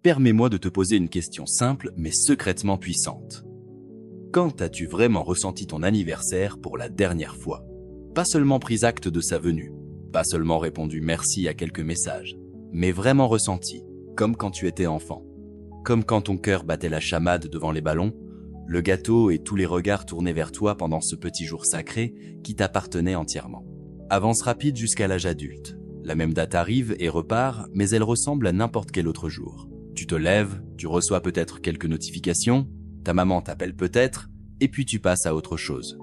permets-moi de te poser une question simple mais secrètement puissante. Quand as-tu vraiment ressenti ton anniversaire pour la dernière fois? Pas seulement pris acte de sa venue, pas seulement répondu merci à quelques messages, mais vraiment ressenti, comme quand tu étais enfant. Comme quand ton cœur battait la chamade devant les ballons, le gâteau et tous les regards tournés vers toi pendant ce petit jour sacré qui t'appartenait entièrement. Avance rapide jusqu'à l'âge adulte. La même date arrive et repart, mais elle ressemble à n'importe quel autre jour. Tu te lèves, tu reçois peut-être quelques notifications, ta maman t'appelle peut-être, et puis tu passes à autre chose.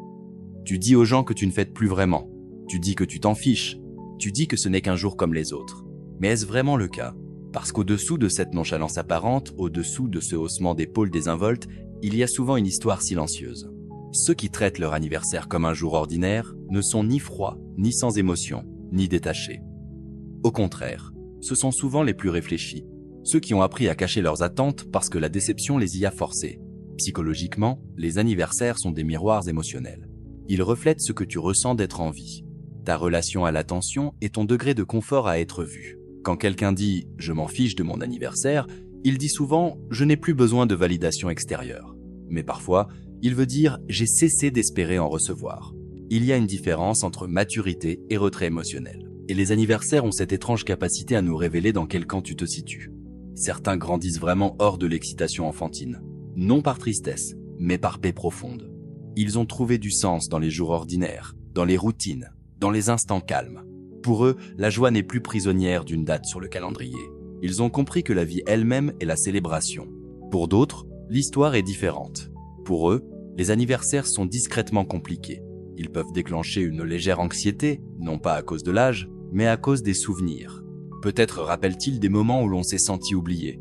Tu dis aux gens que tu ne fêtes plus vraiment, tu dis que tu t'en fiches, tu dis que ce n'est qu'un jour comme les autres. Mais est-ce vraiment le cas? Parce qu'au-dessous de cette nonchalance apparente, au-dessous de ce haussement d'épaules désinvolte, il y a souvent une histoire silencieuse. Ceux qui traitent leur anniversaire comme un jour ordinaire ne sont ni froids, ni sans émotion, ni détachés. Au contraire, ce sont souvent les plus réfléchis, ceux qui ont appris à cacher leurs attentes parce que la déception les y a forcés. Psychologiquement, les anniversaires sont des miroirs émotionnels. Ils reflètent ce que tu ressens d'être en vie, ta relation à l'attention et ton degré de confort à être vu. Quand quelqu'un dit « je m'en fiche de mon anniversaire », il dit souvent « je n'ai plus besoin de validation extérieure ». Mais parfois, il veut dire « j'ai cessé d'espérer en recevoir ». Il y a une différence entre maturité et retrait émotionnel. Et les anniversaires ont cette étrange capacité à nous révéler dans quel camp tu te situes. Certains grandissent vraiment hors de l'excitation enfantine, non par tristesse, mais par paix profonde. Ils ont trouvé du sens dans les jours ordinaires, dans les routines, dans les instants calmes. Pour eux, la joie n'est plus prisonnière d'une date sur le calendrier. Ils ont compris que la vie elle-même est la célébration. Pour d'autres, l'histoire est différente. Pour eux, les anniversaires sont discrètement compliqués. Ils peuvent déclencher une légère anxiété, non pas à cause de l'âge, mais à cause des souvenirs. Peut-être rappellent-ils des moments où l'on s'est senti oublié.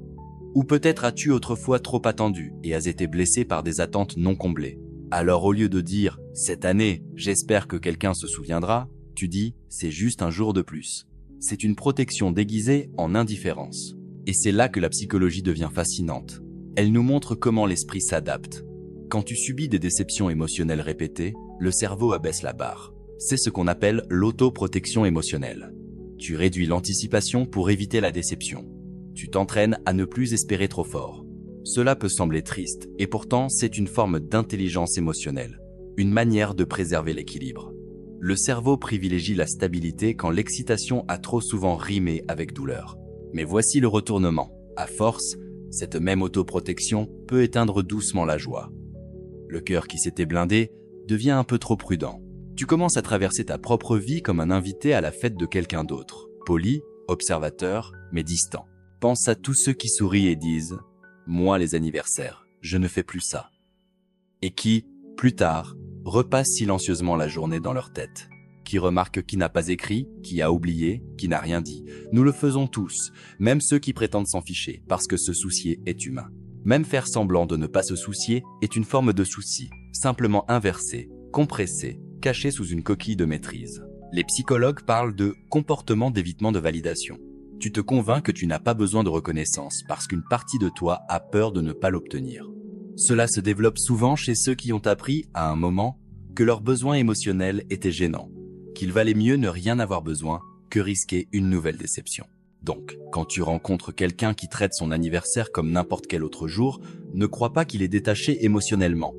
Ou peut-être as-tu autrefois trop attendu et as été blessé par des attentes non comblées. Alors au lieu de dire « cette année, j'espère que quelqu'un se souviendra », tu dis « c'est juste un jour de plus ». C'est une protection déguisée en indifférence. Et c'est là que la psychologie devient fascinante. Elle nous montre comment l'esprit s'adapte. Quand tu subis des déceptions émotionnelles répétées, le cerveau abaisse la barre. C'est ce qu'on appelle l'autoprotection émotionnelle. Tu réduis l'anticipation pour éviter la déception. Tu t'entraînes à ne plus espérer trop fort. Cela peut sembler triste, et pourtant c'est une forme d'intelligence émotionnelle, une manière de préserver l'équilibre. Le cerveau privilégie la stabilité quand l'excitation a trop souvent rimé avec douleur. Mais voici le retournement. À force, cette même autoprotection peut éteindre doucement la joie. Le cœur qui s'était blindé devient un peu trop prudent. Tu commences à traverser ta propre vie comme un invité à la fête de quelqu'un d'autre, poli, observateur, mais distant. Pense à tous ceux qui sourient et disent « moi les anniversaires, je ne fais plus ça ». Et qui, plus tard, repassent silencieusement la journée dans leur tête. Qui remarque qui n'a pas écrit, qui a oublié, qui n'a rien dit. Nous le faisons tous, même ceux qui prétendent s'en ficher, parce que se soucier est humain. Même faire semblant de ne pas se soucier est une forme de souci, simplement inversé, compressé, caché sous une coquille de maîtrise. Les psychologues parlent de comportement d'évitement de validation. Tu te convaincs que tu n'as pas besoin de reconnaissance parce qu'une partie de toi a peur de ne pas l'obtenir. Cela se développe souvent chez ceux qui ont appris, à un moment, que leurs besoins émotionnels étaient gênants, qu'il valait mieux ne rien avoir besoin que risquer une nouvelle déception. Donc, quand tu rencontres quelqu'un qui traite son anniversaire comme n'importe quel autre jour, ne crois pas qu'il est détaché émotionnellement.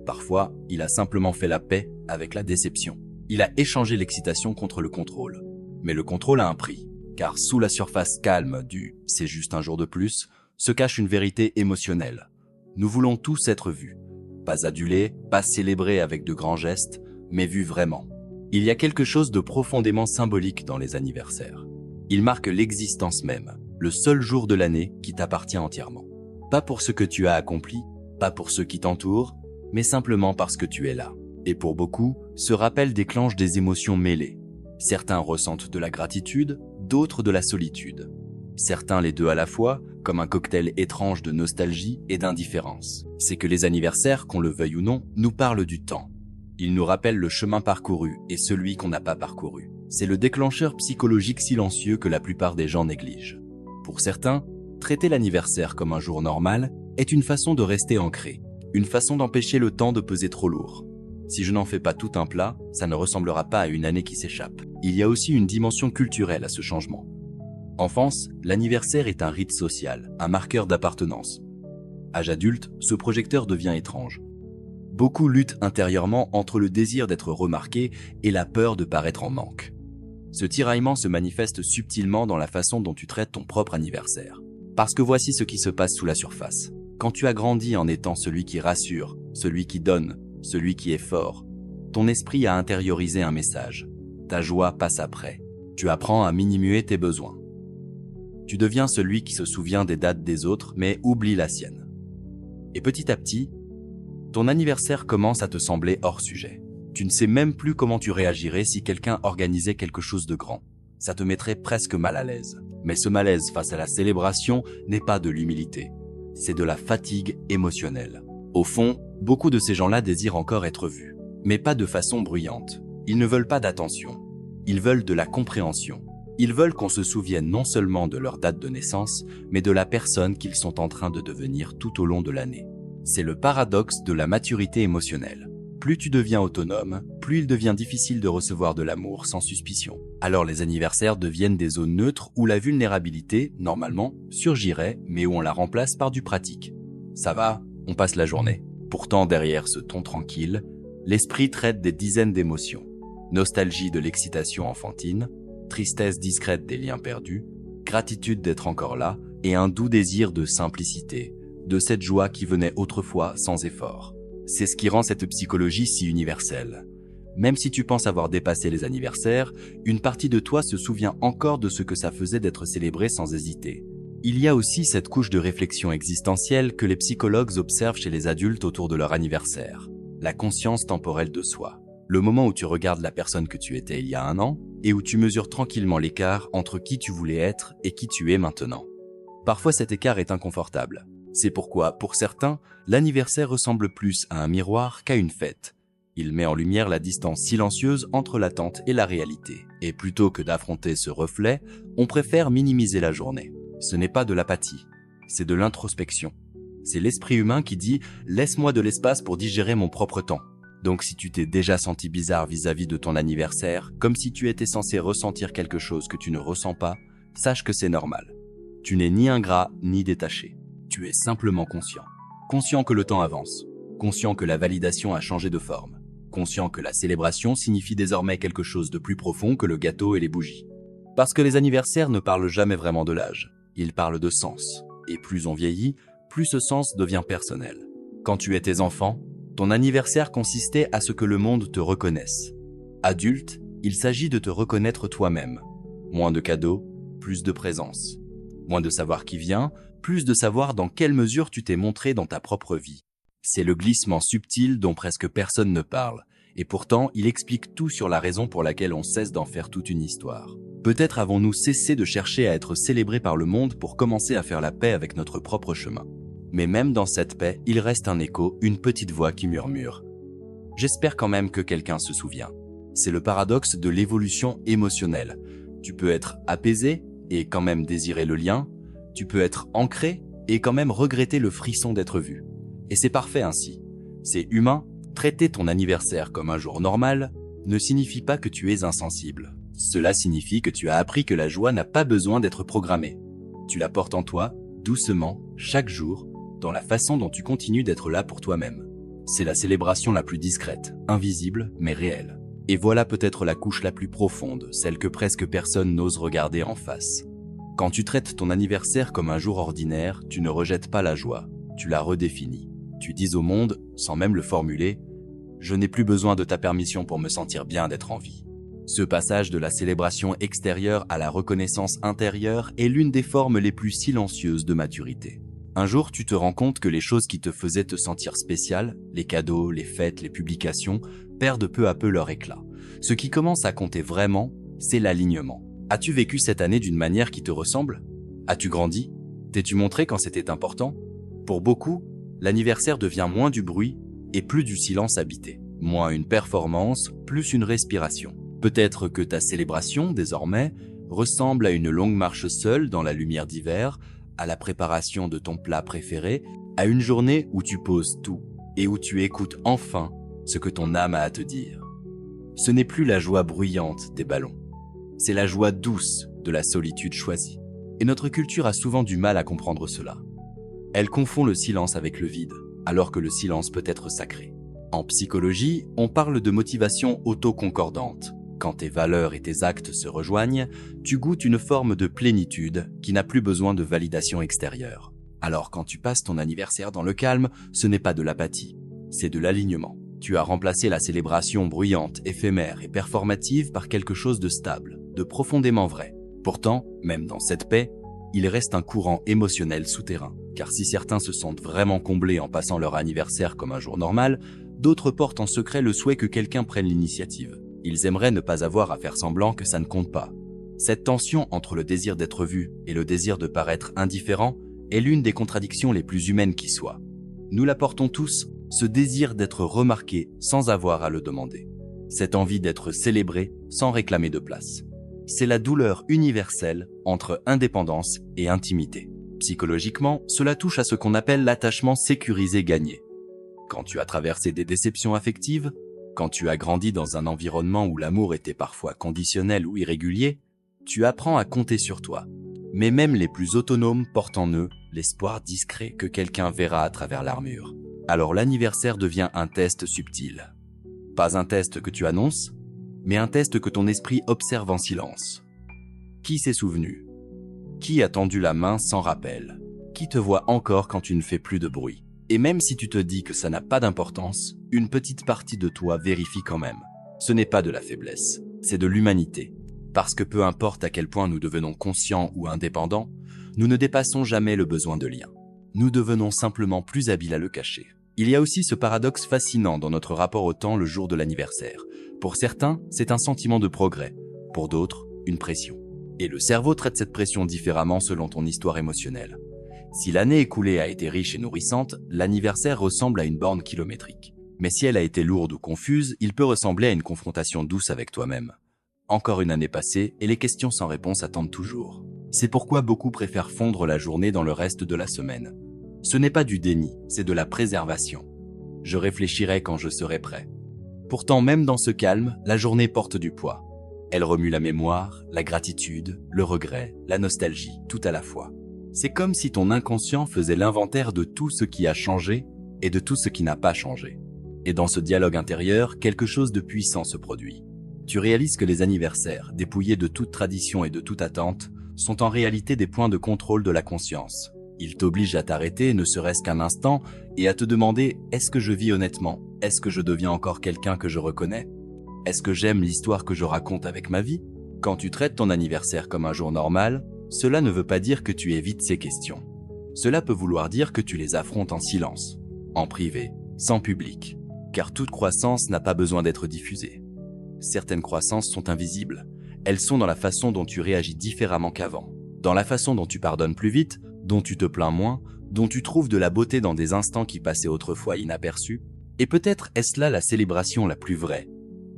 Parfois, il a simplement fait la paix avec la déception. Il a échangé l'excitation contre le contrôle. Mais le contrôle a un prix, car sous la surface calme du « c'est juste un jour de plus » se cache une vérité émotionnelle. Nous voulons tous être vus, pas adulés, pas célébrés avec de grands gestes, mais vus vraiment. Il y a quelque chose de profondément symbolique dans les anniversaires. Ils marquent l'existence même, le seul jour de l'année qui t'appartient entièrement. Pas pour ce que tu as accompli, pas pour ceux qui t'entourent, mais simplement parce que tu es là. Et pour beaucoup, ce rappel déclenche des émotions mêlées. Certains ressentent de la gratitude, d'autres de la solitude. Certains les deux à la fois, comme un cocktail étrange de nostalgie et d'indifférence. C'est que les anniversaires, qu'on le veuille ou non, nous parlent du temps. Ils nous rappellent le chemin parcouru et celui qu'on n'a pas parcouru. C'est le déclencheur psychologique silencieux que la plupart des gens négligent. Pour certains, traiter l'anniversaire comme un jour normal est une façon de rester ancré, une façon d'empêcher le temps de peser trop lourd. Si je n'en fais pas tout un plat, ça ne ressemblera pas à une année qui s'échappe. Il y a aussi une dimension culturelle à ce changement. Enfance, l'anniversaire est un rite social, un marqueur d'appartenance. Âge adulte, ce projecteur devient étrange. Beaucoup luttent intérieurement entre le désir d'être remarqué et la peur de paraître en manque. Ce tiraillement se manifeste subtilement dans la façon dont tu traites ton propre anniversaire. Parce que voici ce qui se passe sous la surface. Quand tu as grandi en étant celui qui rassure, celui qui donne, celui qui est fort, ton esprit a intériorisé un message. Ta joie passe après. Tu apprends à diminuer tes besoins. Tu deviens celui qui se souvient des dates des autres, mais oublie la sienne. Et petit à petit, ton anniversaire commence à te sembler hors sujet. Tu ne sais même plus comment tu réagirais si quelqu'un organisait quelque chose de grand. Ça te mettrait presque mal à l'aise. Mais ce malaise face à la célébration n'est pas de l'humilité. C'est de la fatigue émotionnelle. Au fond, beaucoup de ces gens-là désirent encore être vus. Mais pas de façon bruyante. Ils ne veulent pas d'attention. Ils veulent de la compréhension. Ils veulent qu'on se souvienne non seulement de leur date de naissance, mais de la personne qu'ils sont en train de devenir tout au long de l'année. C'est le paradoxe de la maturité émotionnelle. Plus tu deviens autonome, plus il devient difficile de recevoir de l'amour sans suspicion. Alors les anniversaires deviennent des zones neutres où la vulnérabilité, normalement, surgirait, mais où on la remplace par du pratique. Ça va, on passe la journée. Pourtant, derrière ce ton tranquille, l'esprit traite des dizaines d'émotions. Nostalgie de l'excitation enfantine, tristesse discrète des liens perdus, gratitude d'être encore là, et un doux désir de simplicité, de cette joie qui venait autrefois sans effort. C'est ce qui rend cette psychologie si universelle. Même si tu penses avoir dépassé les anniversaires, une partie de toi se souvient encore de ce que ça faisait d'être célébré sans hésiter. Il y a aussi cette couche de réflexion existentielle que les psychologues observent chez les adultes autour de leur anniversaire. La conscience temporelle de soi. Le moment où tu regardes la personne que tu étais il y a un an et où tu mesures tranquillement l'écart entre qui tu voulais être et qui tu es maintenant. Parfois cet écart est inconfortable. C'est pourquoi, pour certains, l'anniversaire ressemble plus à un miroir qu'à une fête. Il met en lumière la distance silencieuse entre l'attente et la réalité. Et plutôt que d'affronter ce reflet, on préfère minimiser la journée. Ce n'est pas de l'apathie, c'est de l'introspection. C'est l'esprit humain qui dit « laisse-moi de l'espace pour digérer mon propre temps ». Donc si tu t'es déjà senti bizarre vis-à-vis de ton anniversaire, comme si tu étais censé ressentir quelque chose que tu ne ressens pas, sache que c'est normal. Tu n'es ni ingrat ni détaché. Tu es simplement conscient. Conscient que le temps avance. Conscient que la validation a changé de forme. Conscient que la célébration signifie désormais quelque chose de plus profond que le gâteau et les bougies. Parce que les anniversaires ne parlent jamais vraiment de l'âge. Ils parlent de sens. Et plus on vieillit, plus ce sens devient personnel. Quand tu étais enfant, ton anniversaire consistait à ce que le monde te reconnaisse. Adulte, il s'agit de te reconnaître toi-même. Moins de cadeaux, plus de présence. Moins de savoir qui vient, plus de savoir dans quelle mesure tu t'es montré dans ta propre vie. C'est le glissement subtil dont presque personne ne parle, et pourtant il explique tout sur la raison pour laquelle on cesse d'en faire toute une histoire. Peut-être avons-nous cessé de chercher à être célébrés par le monde pour commencer à faire la paix avec notre propre chemin. Mais même dans cette paix, il reste un écho, une petite voix qui murmure. J'espère quand même que quelqu'un se souvient. C'est le paradoxe de l'évolution émotionnelle. Tu peux être apaisé et quand même désirer le lien. Tu peux être ancré et quand même regretter le frisson d'être vu. Et c'est parfait ainsi. C'est humain. Traiter ton anniversaire comme un jour normal ne signifie pas que tu es insensible. Cela signifie que tu as appris que la joie n'a pas besoin d'être programmée. Tu la portes en toi, doucement, chaque jour, dans la façon dont tu continues d'être là pour toi-même. C'est la célébration la plus discrète, invisible, mais réelle. Et voilà peut-être la couche la plus profonde, celle que presque personne n'ose regarder en face. Quand tu traites ton anniversaire comme un jour ordinaire, tu ne rejettes pas la joie, tu la redéfinis. Tu dis au monde, sans même le formuler, « Je n'ai plus besoin de ta permission pour me sentir bien d'être en vie ». Ce passage de la célébration extérieure à la reconnaissance intérieure est l'une des formes les plus silencieuses de maturité. Un jour, tu te rends compte que les choses qui te faisaient te sentir spécial, les cadeaux, les fêtes, les publications, perdent peu à peu leur éclat. Ce qui commence à compter vraiment, c'est l'alignement. As-tu vécu cette année d'une manière qui te ressemble? As-tu grandi? T'es-tu montré quand c'était important? Pour beaucoup, l'anniversaire devient moins du bruit et plus du silence habité. Moins une performance, plus une respiration. Peut-être que ta célébration, désormais, ressemble à une longue marche seule dans la lumière d'hiver, à la préparation de ton plat préféré, à une journée où tu poses tout et où tu écoutes enfin ce que ton âme a à te dire. Ce n'est plus la joie bruyante des ballons, c'est la joie douce de la solitude choisie. Et notre culture a souvent du mal à comprendre cela. Elle confond le silence avec le vide, alors que le silence peut être sacré. En psychologie, on parle de motivation autoconcordante. Quand tes valeurs et tes actes se rejoignent, tu goûtes une forme de plénitude qui n'a plus besoin de validation extérieure. Alors quand tu passes ton anniversaire dans le calme, ce n'est pas de l'apathie, c'est de l'alignement. Tu as remplacé la célébration bruyante, éphémère et performative par quelque chose de stable, de profondément vrai. Pourtant, même dans cette paix, il reste un courant émotionnel souterrain. Car si certains se sentent vraiment comblés en passant leur anniversaire comme un jour normal, d'autres portent en secret le souhait que quelqu'un prenne l'initiative. Ils aimeraient ne pas avoir à faire semblant que ça ne compte pas. Cette tension entre le désir d'être vu et le désir de paraître indifférent est l'une des contradictions les plus humaines qui soient. Nous la portons tous, ce désir d'être remarqué sans avoir à le demander. Cette envie d'être célébré sans réclamer de place. C'est la douleur universelle entre indépendance et intimité. Psychologiquement, cela touche à ce qu'on appelle l'attachement sécurisé gagné. Quand tu as traversé des déceptions affectives, quand tu as grandi dans un environnement où l'amour était parfois conditionnel ou irrégulier, tu apprends à compter sur toi. Mais même les plus autonomes portent en eux l'espoir discret que quelqu'un verra à travers l'armure. Alors l'anniversaire devient un test subtil. Pas un test que tu annonces, mais un test que ton esprit observe en silence. Qui s'est souvenu? Qui a tendu la main sans rappel? Qui te voit encore quand tu ne fais plus de bruit? Et même si tu te dis que ça n'a pas d'importance, une petite partie de toi vérifie quand même. Ce n'est pas de la faiblesse, c'est de l'humanité. Parce que peu importe à quel point nous devenons conscients ou indépendants, nous ne dépassons jamais le besoin de lien. Nous devenons simplement plus habiles à le cacher. Il y a aussi ce paradoxe fascinant dans notre rapport au temps le jour de l'anniversaire. Pour certains, c'est un sentiment de progrès. Pour d'autres, une pression. Et le cerveau traite cette pression différemment selon ton histoire émotionnelle. Si l'année écoulée a été riche et nourrissante, l'anniversaire ressemble à une borne kilométrique. Mais si elle a été lourde ou confuse, il peut ressembler à une confrontation douce avec toi-même. Encore une année passée et les questions sans réponse attendent toujours. C'est pourquoi beaucoup préfèrent fondre la journée dans le reste de la semaine. Ce n'est pas du déni, c'est de la préservation. Je réfléchirai quand je serai prêt. Pourtant, même dans ce calme, la journée porte du poids. Elle remue la mémoire, la gratitude, le regret, la nostalgie, tout à la fois. C'est comme si ton inconscient faisait l'inventaire de tout ce qui a changé et de tout ce qui n'a pas changé. Et dans ce dialogue intérieur, quelque chose de puissant se produit. Tu réalises que les anniversaires, dépouillés de toute tradition et de toute attente, sont en réalité des points de contrôle de la conscience. Ils t'obligent à t'arrêter, ne serait-ce qu'un instant, et à te demander « Est-ce que je vis honnêtement? Est-ce que je deviens encore quelqu'un que je reconnais? Est-ce que j'aime l'histoire que je raconte avec ma vie ?» Quand tu traites ton anniversaire comme un jour normal, cela ne veut pas dire que tu évites ces questions. Cela peut vouloir dire que tu les affrontes en silence, en privé, sans public, car toute croissance n'a pas besoin d'être diffusée. Certaines croissances sont invisibles. Elles sont dans la façon dont tu réagis différemment qu'avant, dans la façon dont tu pardonnes plus vite, dont tu te plains moins, dont tu trouves de la beauté dans des instants qui passaient autrefois inaperçus. Et peut-être est-ce là la célébration la plus vraie,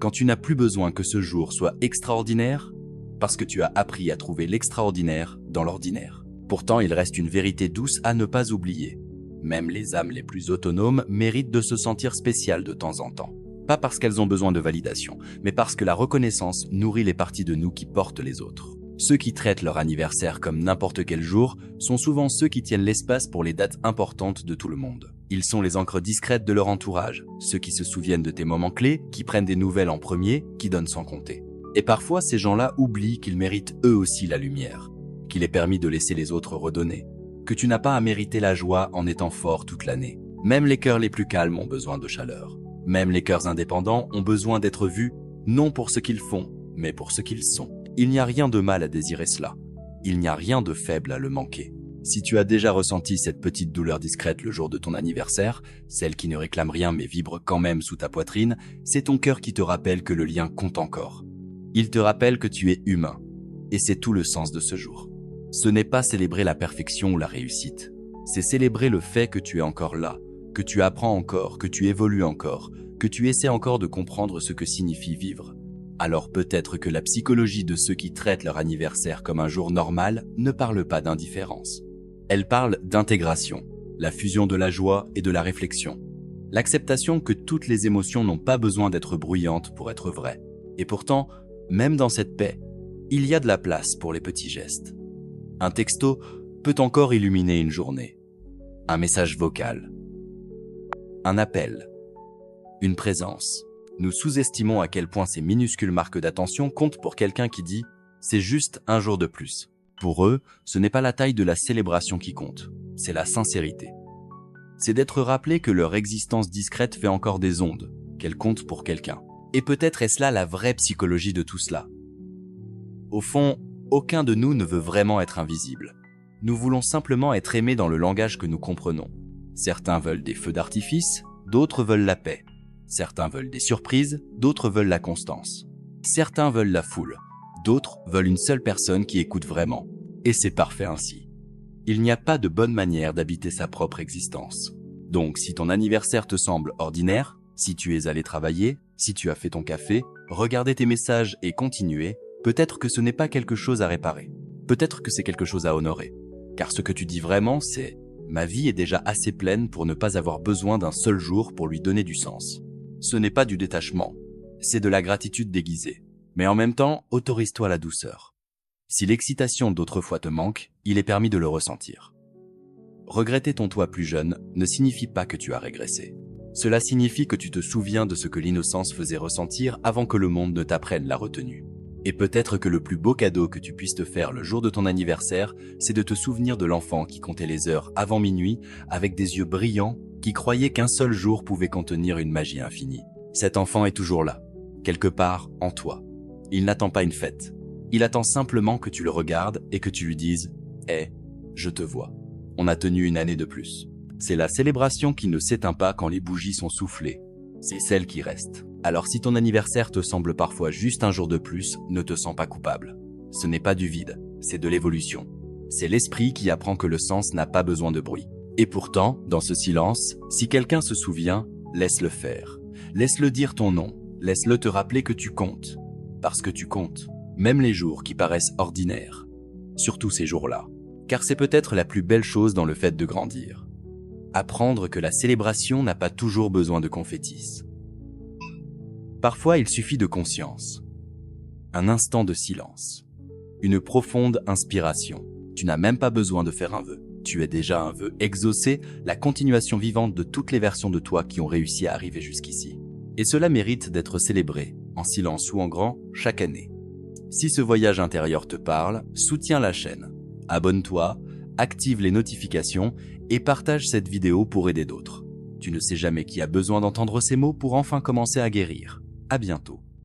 quand tu n'as plus besoin que ce jour soit extraordinaire, parce que tu as appris à trouver l'extraordinaire dans l'ordinaire. Pourtant, il reste une vérité douce à ne pas oublier. Même les âmes les plus autonomes méritent de se sentir spéciales de temps en temps. Pas parce qu'elles ont besoin de validation, mais parce que la reconnaissance nourrit les parties de nous qui portent les autres. Ceux qui traitent leur anniversaire comme n'importe quel jour sont souvent ceux qui tiennent l'espace pour les dates importantes de tout le monde. Ils sont les encres discrètes de leur entourage, ceux qui se souviennent de tes moments clés, qui prennent des nouvelles en premier, qui donnent sans compter. Et parfois, ces gens-là oublient qu'ils méritent eux aussi la lumière, qu'il est permis de laisser les autres redonner, que tu n'as pas à mériter la joie en étant fort toute l'année. Même les cœurs les plus calmes ont besoin de chaleur. Même les cœurs indépendants ont besoin d'être vus, non pour ce qu'ils font, mais pour ce qu'ils sont. Il n'y a rien de mal à désirer cela. Il n'y a rien de faible à le manquer. Si tu as déjà ressenti cette petite douleur discrète le jour de ton anniversaire, celle qui ne réclame rien mais vibre quand même sous ta poitrine, c'est ton cœur qui te rappelle que le lien compte encore. Il te rappelle que tu es humain. Et c'est tout le sens de ce jour. Ce n'est pas célébrer la perfection ou la réussite. C'est célébrer le fait que tu es encore là, que tu apprends encore, que tu évolues encore, que tu essaies encore de comprendre ce que signifie vivre. Alors peut-être que la psychologie de ceux qui traitent leur anniversaire comme un jour normal ne parle pas d'indifférence. Elle parle d'intégration, la fusion de la joie et de la réflexion. L'acceptation que toutes les émotions n'ont pas besoin d'être bruyantes pour être vraies. Et pourtant, même dans cette paix, il y a de la place pour les petits gestes. Un texto peut encore illuminer une journée. Un message vocal. Un appel. Une présence. Nous sous-estimons à quel point ces minuscules marques d'attention comptent pour quelqu'un qui dit « c'est juste un jour de plus ». Pour eux, ce n'est pas la taille de la célébration qui compte, c'est la sincérité. C'est d'être rappelé que leur existence discrète fait encore des ondes, qu'elle compte pour quelqu'un. Et peut-être est-ce là la vraie psychologie de tout cela. Au fond, aucun de nous ne veut vraiment être invisible. Nous voulons simplement être aimés dans le langage que nous comprenons. Certains veulent des feux d'artifice, d'autres veulent la paix. Certains veulent des surprises, d'autres veulent la constance. Certains veulent la foule, d'autres veulent une seule personne qui écoute vraiment. Et c'est parfait ainsi. Il n'y a pas de bonne manière d'habiter sa propre existence. Donc si ton anniversaire te semble ordinaire, si tu es allé travailler, si tu as fait ton café, regarder tes messages et continuer, peut-être que ce n'est pas quelque chose à réparer. Peut-être que c'est quelque chose à honorer. Car ce que tu dis vraiment, c'est « ma vie est déjà assez pleine pour ne pas avoir besoin d'un seul jour pour lui donner du sens ». Ce n'est pas du détachement, c'est de la gratitude déguisée. Mais en même temps, autorise-toi la douceur. Si l'excitation d'autrefois te manque, il est permis de le ressentir. Regretter ton toi plus jeune ne signifie pas que tu as régressé. Cela signifie que tu te souviens de ce que l'innocence faisait ressentir avant que le monde ne t'apprenne la retenue. Et peut-être que le plus beau cadeau que tu puisses te faire le jour de ton anniversaire, c'est de te souvenir de l'enfant qui comptait les heures avant minuit avec des yeux brillants qui croyait qu'un seul jour pouvait contenir une magie infinie. Cet enfant est toujours là, quelque part en toi. Il n'attend pas une fête. Il attend simplement que tu le regardes et que tu lui dises « Hé, je te vois. On a tenu une année de plus. » C'est la célébration qui ne s'éteint pas quand les bougies sont soufflées. C'est celle qui reste. Alors si ton anniversaire te semble parfois juste un jour de plus, ne te sens pas coupable. Ce n'est pas du vide, c'est de l'évolution. C'est l'esprit qui apprend que le sens n'a pas besoin de bruit. Et pourtant, dans ce silence, si quelqu'un se souvient, laisse-le faire. Laisse-le dire ton nom. Laisse-le te rappeler que tu comptes. Parce que tu comptes. Même les jours qui paraissent ordinaires. Surtout ces jours-là. Car c'est peut-être la plus belle chose dans le fait de grandir. Apprendre que la célébration n'a pas toujours besoin de confettis. Parfois, il suffit de conscience. Un instant de silence. Une profonde inspiration. Tu n'as même pas besoin de faire un vœu. Tu es déjà un vœu exaucé, la continuation vivante de toutes les versions de toi qui ont réussi à arriver jusqu'ici. Et cela mérite d'être célébré, en silence ou en grand, chaque année. Si ce voyage intérieur te parle, soutiens la chaîne. Abonne-toi, active les notifications et partage cette vidéo pour aider d'autres. Tu ne sais jamais qui a besoin d'entendre ces mots pour enfin commencer à guérir. À bientôt.